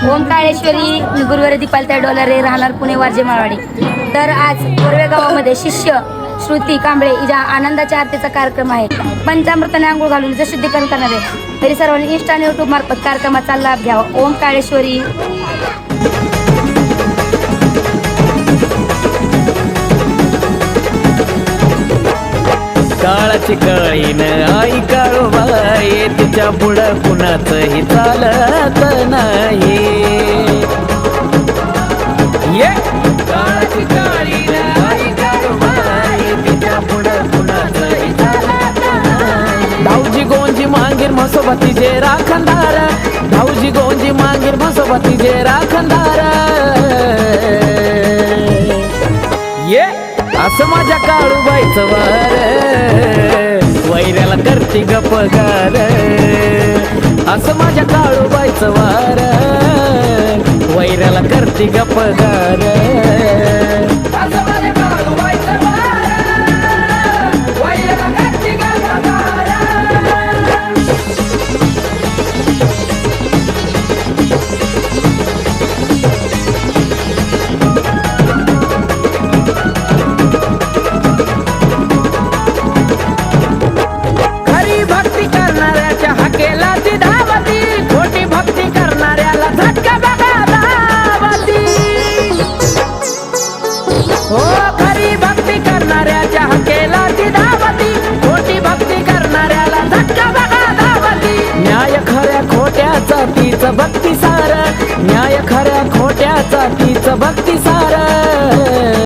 ओम काळेश्वरी गुरुवारी दीपालताई डोलारे राहणार पुणे वारजे माळवाडी. तर आज कोरवे गावामध्ये शिष्य श्रुती कांबळे हिच्या आनंदाच्या आरतीचा कार्यक्रम आहे. पंचामृताने आंघोळ घालून हिचं शुद्धीकरण करणार आहे. तरी सर्वांनी इंस्टा आणि यूट्यूब मार्फत कार्यक्रमाचा लाभ घ्यावा. ओम काळेश्वरी. काळाची काळीन आई काळोबाई तिच्या पुढं कुणाचंही चालत नाही. ये काळाची काळीन आई काळोबाई तिच्या पुढं कुणाचंही चालत नाही. धाऊजी गोंजी मांगीर म्हसोबती जे राखणदार, धाऊजी गोंजी मांगीर म्हसोबती जे राखणदार. ये असं माझ्या काळूबाईचं वार वैऱ्याला करती गपगार. असं माझ्या काळूबाईचं वार वैऱ्याला करती गपगार. हो खरी भक्ती करणाऱ्याच्या हकेला ती धावती, खोटी भक्ती करणाऱ्याला झटका बघा धावती. न्याय खऱ्या खोट्याचा तीच भक्ती सार, न्याय खऱ्या खोट्याचा तीच भक्ती